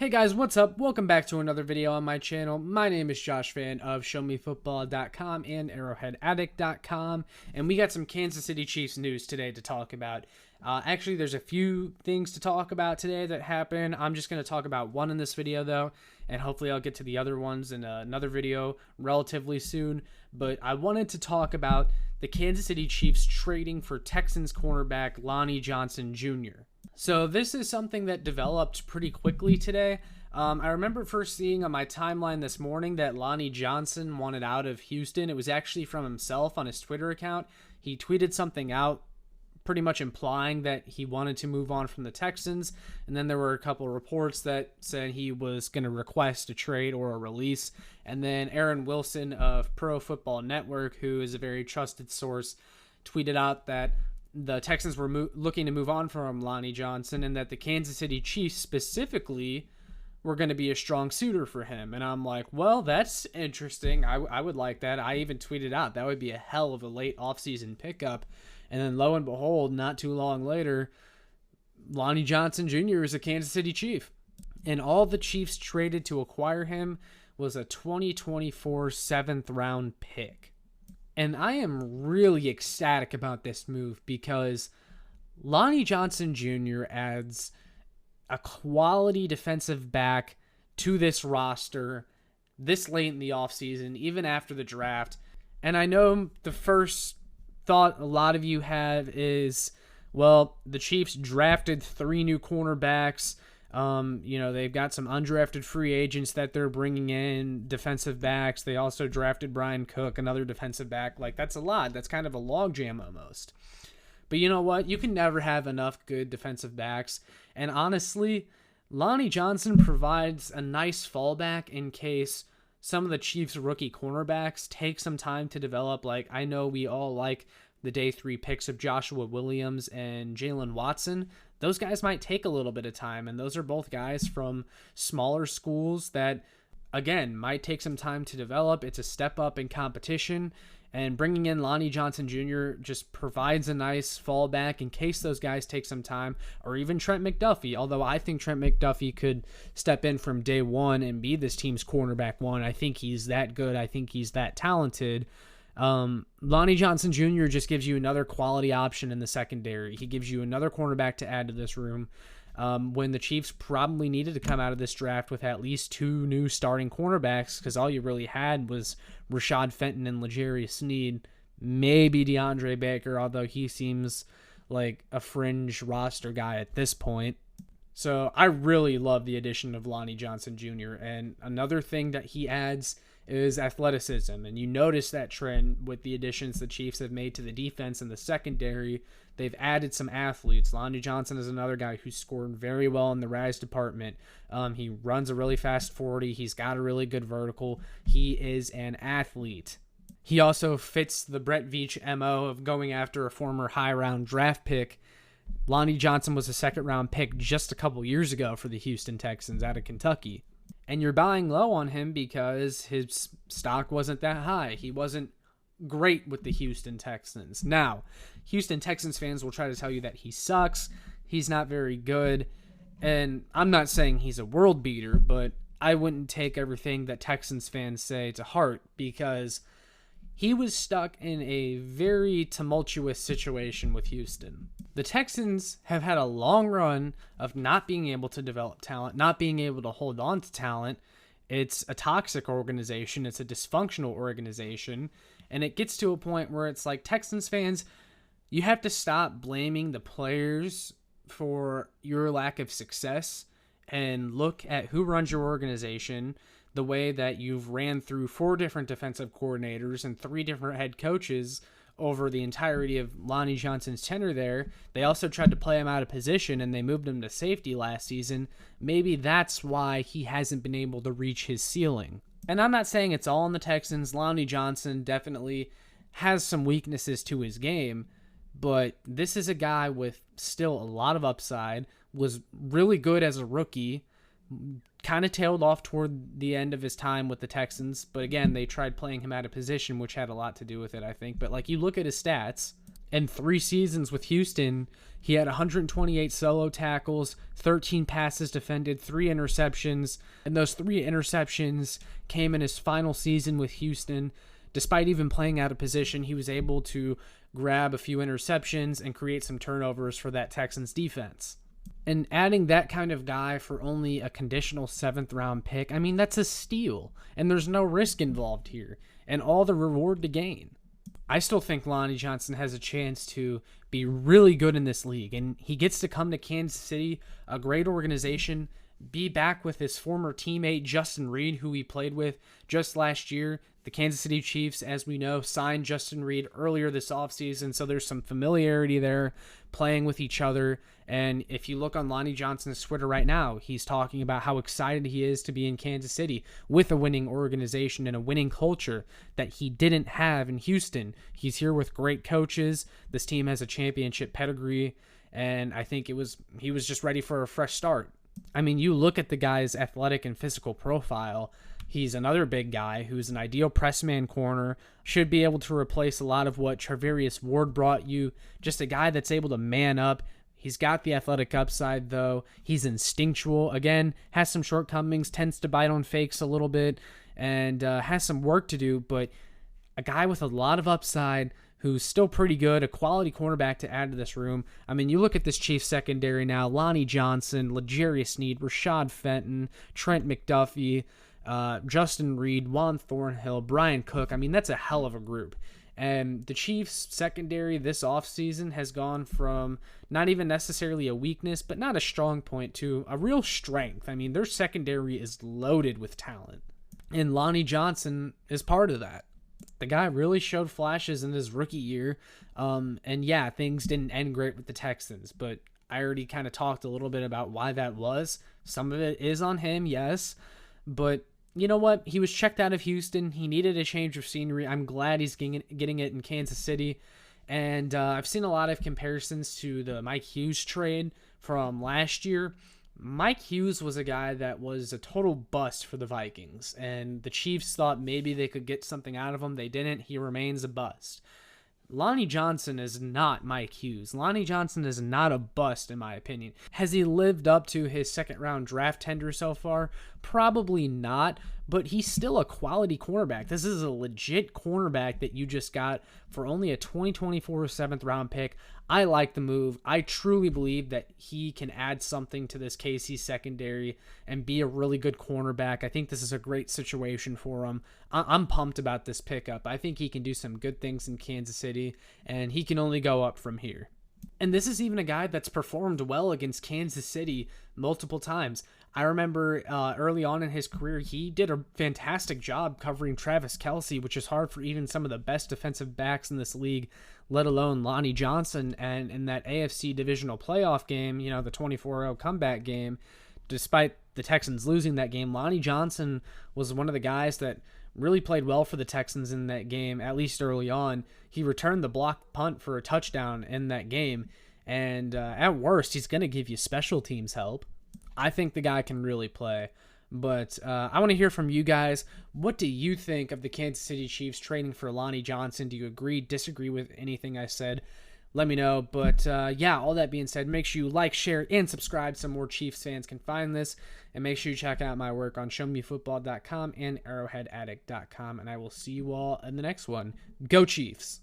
Hey guys, what's up? Welcome back to another video on my channel. My name is Josh Fan of ShowMeFootball.com and ArrowheadAddict.com, and we got some Kansas City Chiefs news today to talk about. Actually, there's a few things to talk about today that happened. I'm just going to talk about one in this video, though, and hopefully I'll get to the other ones in another video relatively soon. But I wanted to talk about the Kansas City Chiefs trading for Texans cornerback Lonnie Johnson Jr. So this is something that developed pretty quickly today. I remember first seeing on my timeline this morning that Lonnie Johnson wanted out of Houston. It was actually from himself on his Twitter account. He tweeted something out pretty much implying that he wanted to move on from the Texans. And then there were a couple of reports that said he was going to request a trade or a release. And then Aaron Wilson of Pro Football Network, who is a very trusted source, tweeted out that the Texans were looking to move on from Lonnie Johnson and that the Kansas City Chiefs specifically were going to be a strong suitor for him. And I'm like, well, that's interesting. I would like that. I even tweeted out that would be a hell of a late offseason pickup. And then lo and behold, not too long later, Lonnie Johnson Jr. is a Kansas City Chief. And all the Chiefs traded to acquire him was a 2024 7th round pick. And I am really ecstatic about this move because Lonnie Johnson Jr. adds a quality defensive back to this roster this late in the offseason, even after the draft. And I know the first thought a lot of you have is, well, the Chiefs drafted 3 new cornerbacks. They've got some undrafted free agents that they're bringing in, defensive backs. They also drafted Brian Cook, another defensive back. Like, that's a lot. That's kind of a logjam almost. But you know what? You can never have enough good defensive backs. And honestly, Lonnie Johnson provides a nice fallback in case some of the Chiefs' rookie cornerbacks take some time to develop. Like, I know we all like the day 3 picks of Joshua Williams and Jalen Watson. Those guys might take a little bit of time, and those are both guys from smaller schools that, again, might take some time to develop. It's a step up in competition, and bringing in Lonnie Johnson Jr. just provides a nice fallback in case those guys take some time, or even Trent McDuffie, although I think Trent McDuffie could step in from day 1 and be this team's cornerback 1. I think he's that good. I think he's that talented. Lonnie Johnson Jr. just gives you another quality option in the secondary. He gives you another cornerback to add to this room. When the Chiefs probably needed to come out of this draft with at least 2 new starting cornerbacks, because all you really had was Rashad Fenton and L'Jarius Sneed, maybe DeAndre Baker, although he seems like a fringe roster guy at this point. So I really love the addition of Lonnie Johnson Jr. And another thing that he adds is athleticism. And you notice that trend with the additions the Chiefs have made to the defense and the secondary. They've added some athletes. Lonnie Johnson is another guy who's scored very well in the rise department. He runs a really fast 40. He's got a really good vertical. He is an athlete. He also fits the Brett Veach MO of going after a former high-round draft pick. Lonnie Johnson was a second-round pick just a couple years ago for the Houston Texans out of Kentucky. And you're buying low on him because his stock wasn't that high. He wasn't great with the Houston Texans. Now, Houston Texans fans will try to tell you that he sucks. He's not very good. And I'm not saying he's a world beater, but I wouldn't take everything that Texans fans say to heart because he was stuck in a very tumultuous situation with Houston. The Texans have had a long run of not being able to develop talent, not being able to hold on to talent. It's a toxic organization. It's a dysfunctional organization. And it gets to a point where it's like, Texans fans, you have to stop blaming the players for your lack of success and look at who runs your organization. The way that you've ran through 4 different defensive coordinators and 3 different head coaches over the entirety of Lonnie Johnson's tenure there. They also tried to play him out of position, and they moved him to safety last season. Maybe that's why he hasn't been able to reach his ceiling. And I'm not saying it's all on the Texans. Lonnie Johnson definitely has some weaknesses to his game, but this is a guy with still a lot of upside, was really good as a rookie, kind of tailed off toward the end of his time with the Texans. But again, they tried playing him out of position, which had a lot to do with it, I think. But like, you look at his stats, In 3 seasons with Houston, he had 128 solo tackles, 13 passes defended, 3 interceptions, and those 3 interceptions came in his final season with Houston. Despite even playing out of position, he was able to grab a few interceptions and create some turnovers for that Texans defense. And adding that kind of guy for only a conditional 7th round pick, I mean, that's a steal. And there's no risk involved here, and all the reward to gain. I still think Lonnie Johnson has a chance to be really good in this league, and he gets to come to Kansas City, a great organization, be back with his former teammate Justin Reid, who he played with just last year. The Kansas City Chiefs, as we know, signed Justin Reid earlier this offseason, so there's some familiarity there playing with each other. And if you look on Lonnie Johnson's Twitter right now, he's talking about how excited he is to be in Kansas City with a winning organization and a winning culture that he didn't have in Houston. He's here with great coaches. This team has a championship pedigree, and I think he was just ready for a fresh start. I mean, you look at the guy's athletic and physical profile. He's another big guy who's an ideal press man corner, should be able to replace a lot of what Charvarius Ward brought you, just a guy that's able to man up. He's got the athletic upside, though. He's instinctual. Again, has some shortcomings, tends to bite on fakes a little bit, and has some work to do, but a guy with a lot of upside who's still pretty good, a quality cornerback to add to this room. I mean, you look at this Chiefs secondary now, Lonnie Johnson, L'Jarius Sneed, Rashad Fenton, Trent McDuffie, Justin Reid, Juan Thornhill, Brian Cook. I mean, that's a hell of a group. And the Chiefs secondary this offseason has gone from not even necessarily a weakness, but not a strong point, to a real strength. I mean, their secondary is loaded with talent. And Lonnie Johnson is part of that. The guy really showed flashes in his rookie year. And yeah, things didn't end great with the Texans, but I already kind of talked a little bit about why that was. Some of it is on him, yes, but you know what? He was checked out of Houston. He needed a change of scenery. I'm glad he's getting it in Kansas City. And I've seen a lot of comparisons to the Mike Hughes trade from last year. Mike Hughes was a guy that was a total bust for the Vikings, and the Chiefs thought maybe they could get something out of him. They didn't. He remains a bust. Lonnie Johnson is not Mike Hughes. Lonnie Johnson is not a bust, in my opinion. Has he lived up to his second-round draft tender so far? Probably not, but he's still a quality cornerback. This is a legit cornerback that you just got for only a 2024 7th-round pick. I like the move. I truly believe that he can add something to this KC secondary and be a really good cornerback. I think this is a great situation for him. I'm pumped about this pickup. I think he can do some good things in Kansas City, and he can only go up from here. And this is even a guy that's performed well against Kansas City multiple times. I remember early on in his career, he did a fantastic job covering Travis Kelce, which is hard for even some of the best defensive backs in this league, let alone Lonnie Johnson. And in that AFC divisional playoff game, you know, the 24-0 comeback game, despite the Texans losing that game, Lonnie Johnson was one of the guys that really played well for the Texans in that game, at least early on. He returned the blocked punt for a touchdown in that game, and at worst, he's going to give you special teams help. I think the guy can really play, but I want to hear from you guys. What do you think of the Kansas City Chiefs trading for Lonnie Johnson? Do you agree, disagree with anything I said? Let me know. But yeah, all that being said, make sure you like, share, and subscribe so more Chiefs fans can find this. And make sure you check out my work on showmefootball.com and arrowheadaddict.com. And I will see you all in the next one. Go Chiefs!